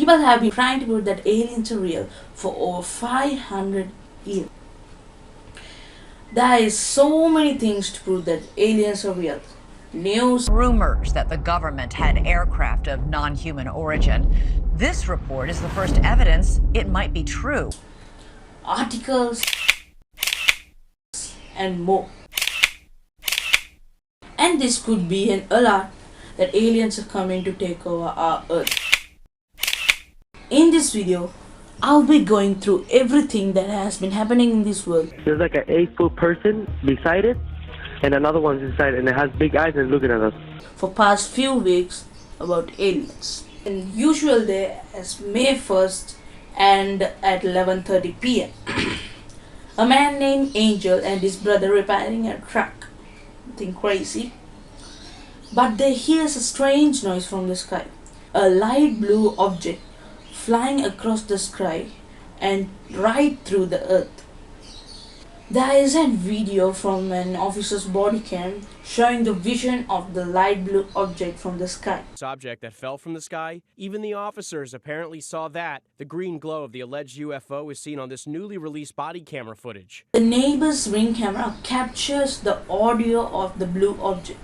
People have been trying to prove that aliens are real for over 500 years. There is so many things to prove that aliens are real. News, rumors that the government had aircraft of non-human origin. This report is the first evidence it might be true. articles, and more. And this could be an alert that aliens are coming to take over our Earth. In this video, I'll be going through everything that has been happening in this world. There's like an 8-foot person beside it, and another one's inside, and it has big eyes and looking at us. For past few weeks about aliens. An usual day as May 1st and at 11:30 p.m. A man named Angel and his brother repairing a truck. Nothing crazy. But they hear a strange noise from the sky. A light blue object flying across the sky and right through the earth. There is a video from an officer's body cam showing the vision of the light blue object from the sky. This object that fell from the sky, even the officers apparently saw that. The green glow of the alleged UFO is seen on this newly released body camera footage. The neighbor's ring camera captures the audio of the blue object.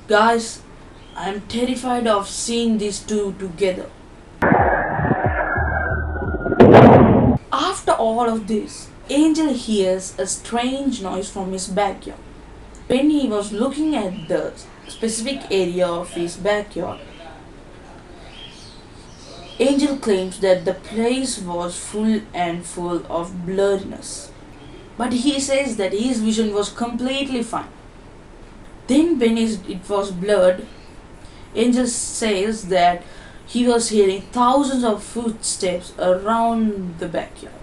Guys, I am terrified of seeing these two together. After all of this, Angel hears a strange noise from his backyard. When he was looking at the specific area of his backyard, Angel claims that the place was full of blurriness. But he says that his vision was completely fine. Then when it was blurred, Angel says that he was hearing thousands of footsteps around the backyard.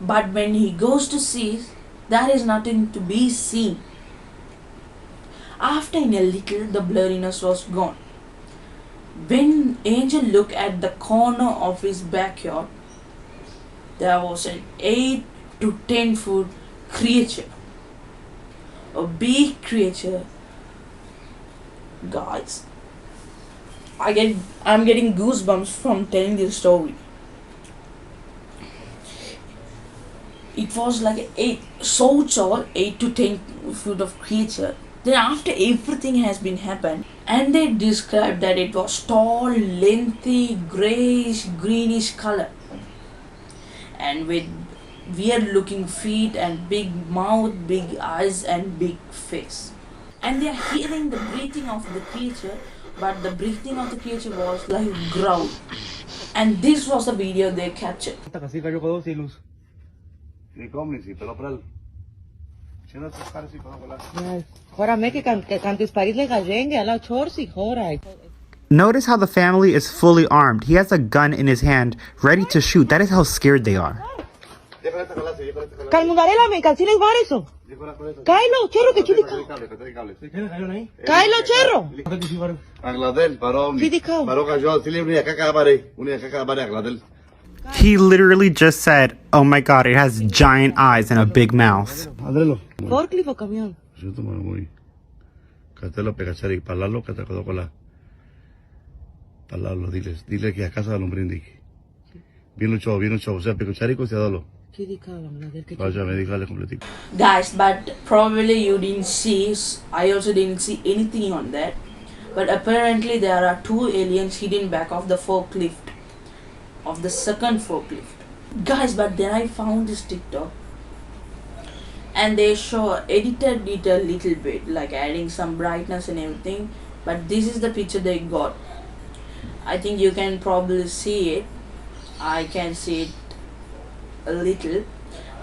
But when he goes to see, there is nothing to be seen. After a little, the blurriness was gone. When Angel looked at the corner of his backyard, there was an 8 to 10 foot creature. A big creature. Guys, I'm getting goosebumps from telling this story. It was like so tall, 8 to 10 foot of creature. Then after everything has been happened, and they described that it was tall, lengthy, grayish, greenish color, and with weird looking feet and big mouth, big eyes and big face. And they are hearing the breathing of the creature, but the breathing of the creature was like growl. And this was the video they captured. Notice how the family is fully armed. He has a gun in his hand, ready to shoot. That is how scared they are. He literally just said, oh my god, it has giant eyes and a big mouth. Forklift o camión. Dile que a casa del hombre indique. Bien luchado, o sea, pecucharico se dalo. Guys, but probably you didn't see, I also didn't see anything on that. But apparently there are 2 aliens hidden back of the forklift, of the second forklift. Guys, but then I found this TikTok, and they edited it a little bit, like adding some brightness and everything. But this is the picture they got. I think you can probably see it. I can see it a little.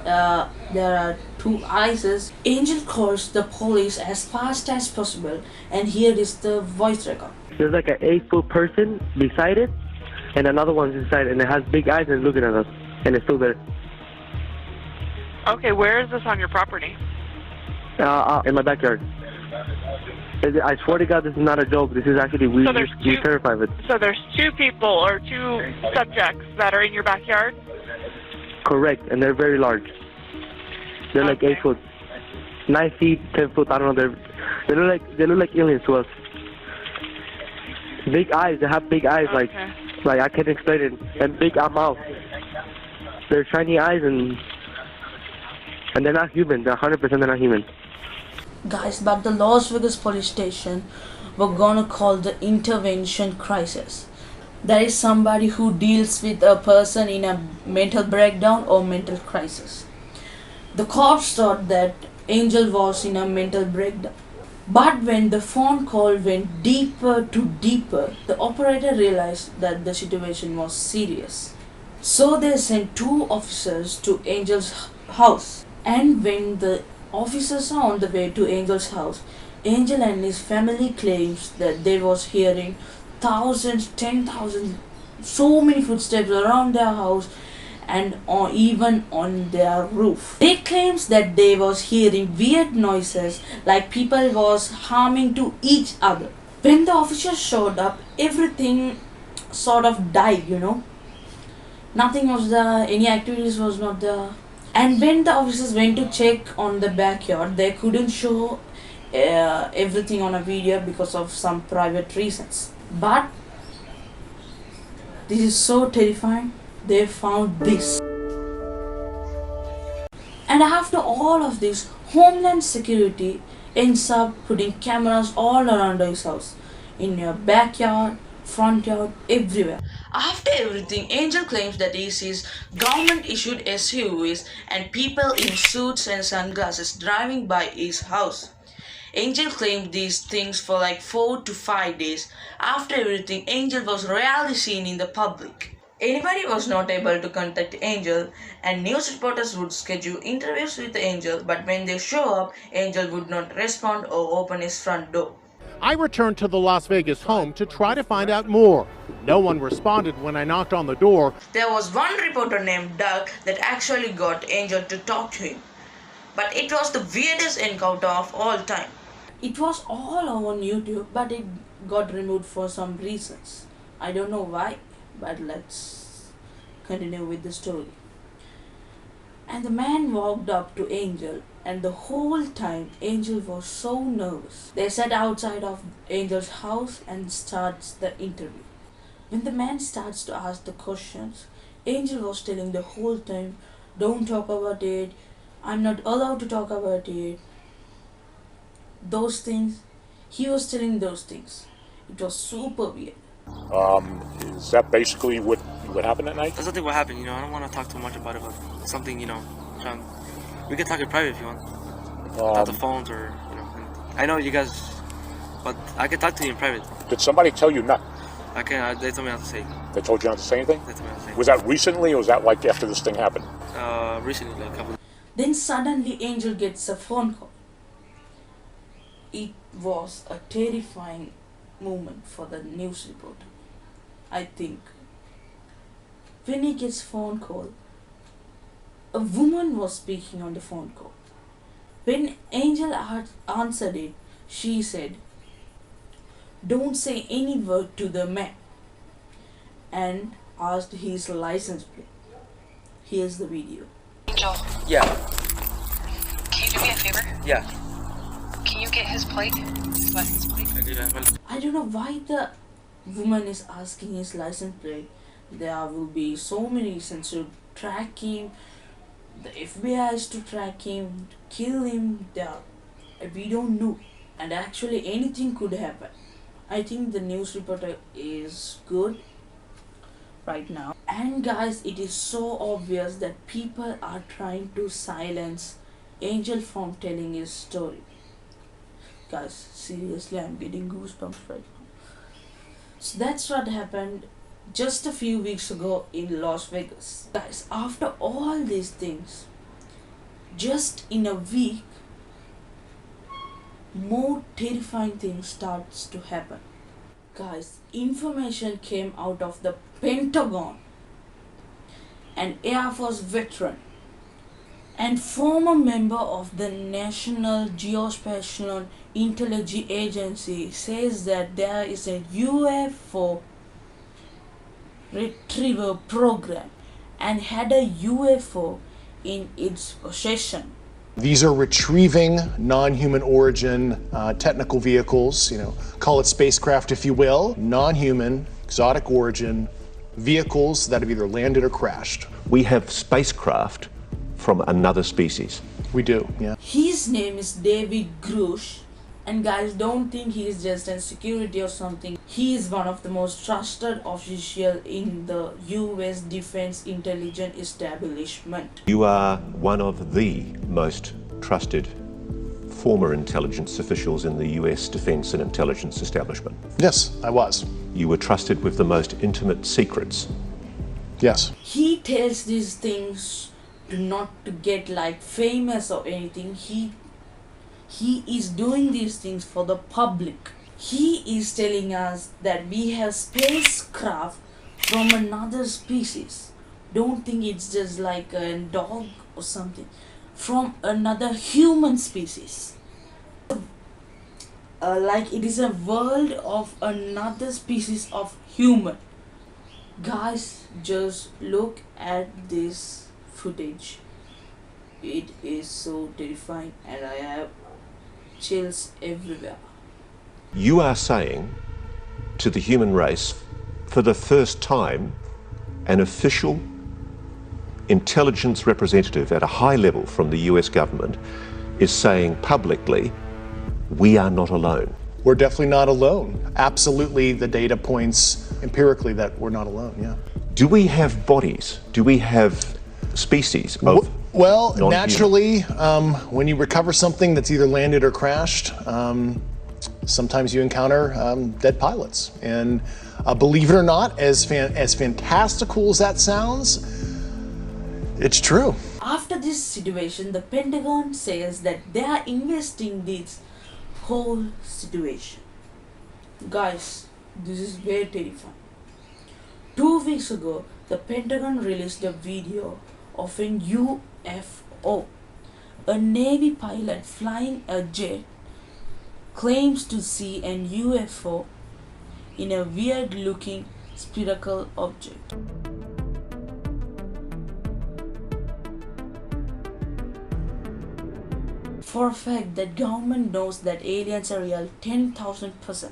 There are 2 eyes. Angel calls the police as fast as possible, and here is the voice record. There's like an 8-foot person beside it, and another one's inside, and it has big eyes and looking at us, and it's still there. Okay, where is this on your property? In my backyard. I swear to God, this is not a joke. This is actually we're terrified of it. So there's 2 people or 2 subjects that are in your backyard? Correct, and they're very large. They're like 8 foot, 9 feet, 10 foot. I don't know. They look like aliens to us. Big eyes. They have big eyes, Okay. like I can't explain it. And big mouth. They're shiny eyes and they're not human. They're 100% they're not human. Guys, but the Las Vegas police station were gonna call the intervention crisis. There is somebody who deals with a person in a mental breakdown or mental crisis. The cops thought that Angel was in a mental breakdown. But when the phone call went deeper to deeper, the operator realized that the situation was serious. So they sent 2 officers to Angel's house. And when the officers are on the way to Angel's house, Angel and his family claims that they was hearing thousands, 10,000, so many footsteps around their house and even on their roof. They claims that they was hearing weird noises like people was harming to each other. When the officers showed up, everything sort of died, Nothing was there, any activities was not there. And when the officers went to check on the backyard, they couldn't show everything on a video because of some private reasons. But this is so terrifying. They found this. And after all of this, Homeland Security ends up putting cameras all around his house, in your backyard, front yard, everywhere. After everything, Angel claims that he sees government issued SUVs and people in suits and sunglasses driving by his house. Angel claimed these things for like 4 to 5 days. After everything, Angel was rarely seen in the public. Anybody was not able to contact Angel, and news reporters would schedule interviews with Angel, but when they show up, Angel would not respond or open his front door. I returned to the Las Vegas home to try to find out more. No one responded when I knocked on the door. There was one reporter named Doug that actually got Angel to talk to him. But it was the weirdest encounter of all time. It was all on YouTube, but it got removed for some reasons. I don't know why, but let's continue with the story. And the man walked up to Angel, and the whole time Angel was so nervous. They sat outside of Angel's house and starts the interview. When the man starts to ask the questions, Angel was telling the whole time, "Don't talk about it, I'm not allowed to talk about it." Those things, he was telling those things. It was super weird. Is that basically what happened that night? That's nothing what happened, I don't want to talk too much about it, but something, we can talk in private if you want. Without the phones or, I know you guys, but I can talk to you in private. Did somebody tell you not? They told me not to say. They told you not to say anything? They told me not to say. Was that recently or was that like after this thing happened? Recently, like a couple. Then suddenly Angel gets a phone call. It was a terrifying moment for the news reporter, I think. When he gets phone call, a woman was speaking on the phone call. When Angel answered it, she said, "Don't say any word to the man," and asked his license plate. Here's the video. Angel, Yeah, can you do me a favor? yeah. Can you get his plate? His license plate? I do that. I don't know why the woman is asking his license plate. There will be so many reasons to track him. The FBI is to track him, to kill him. We don't know. And actually anything could happen. I think the news reporter is good right now. And guys, it is so obvious that people are trying to silence Angel from telling his story. Guys, seriously, I'm getting goosebumps right now. So that's what happened just a few weeks ago in Las Vegas. Guys, after all these things, just in a week, more terrifying things starts to happen. Guys, information came out of the Pentagon, an Air Force veteran and former member of the National Geospatial Intelligence Agency, says that there is a UFO retrieval program and had a UFO in its possession. These are retrieving non-human origin technical vehicles, call it spacecraft if you will, non-human, exotic origin vehicles that have either landed or crashed. We have spacecraft from another species. We do, yeah. His name is David Grush, and guys, don't think he is just in security or something. He is one of the most trusted officials in the US Defense Intelligence Establishment. You are one of the most trusted former intelligence officials in the US Defense and Intelligence Establishment. Yes, I was. You were trusted with the most intimate secrets. Yes. He tells these things not to get like famous or anything. He is doing these things for the public. He is telling us that we have spacecraft from another species. Don't think it's just like a dog or something. From another human species. Like it is a world of another species of human. Guys, just look at this footage. It is so terrifying and I have chills everywhere. You are saying to the human race, for the first time, an official intelligence representative at a high level from the US government is saying publicly, we are not alone. We're definitely not alone. Absolutely, the data points empirically that we're not alone, yeah. Do we have bodies? Do we have species of Well, non-human? naturally, when you recover something that's either landed or crashed, sometimes you encounter dead pilots. And believe it or not, as fantastical as that sounds, it's true. After this situation, the Pentagon says that they are investigating this whole situation. Guys, this is very terrifying. 2 weeks ago, the Pentagon released a video of an UFO. A Navy pilot flying a jet claims to see an UFO in a weird-looking spherical object. For a fact that government knows that aliens are real 10,000%,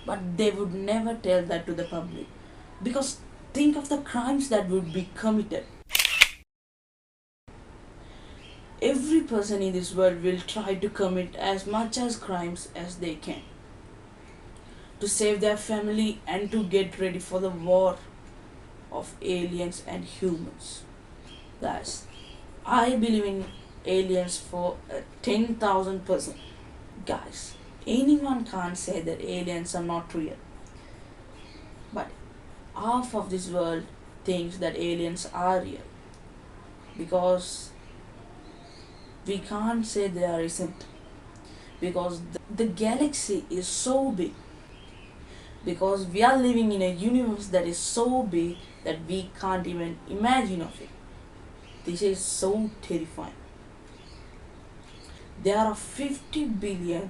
but they would never tell that to the public, because think of the crimes that would be committed. Every person in this world will try to commit as much as crimes as they can to save their family and to get ready for the war of aliens and humans. Guys, I believe in aliens for 10,000%. Guys, anyone can't say that aliens are not real, but half of this world thinks that aliens are real, because we can't say there isn't, because the galaxy is so big, because we are living in a universe that is so big that we can't even imagine of it. This is so terrifying. There are 50 billion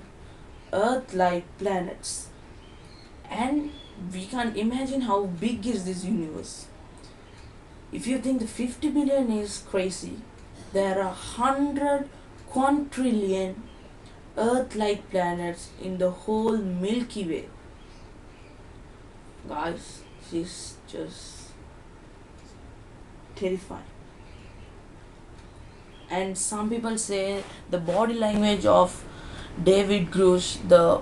Earth-like planets, and we can't imagine how big is this universe. If you think the 50 billion is crazy, there are 100 quadrillion Earth-like planets in the whole Milky Way. Guys, this is just terrifying. And some people say the body language of David Grush, the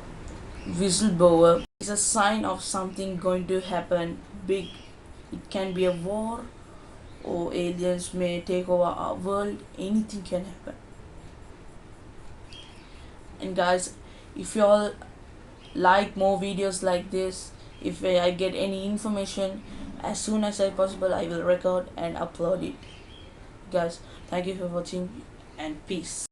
whistleblower, is a sign of something going to happen big. It can be a war, or aliens may take over our world. Anything can happen. And guys, if you all like more videos like this, if I get any information, as soon as I possible, I will record and upload it. Guys, thank you for watching, and peace.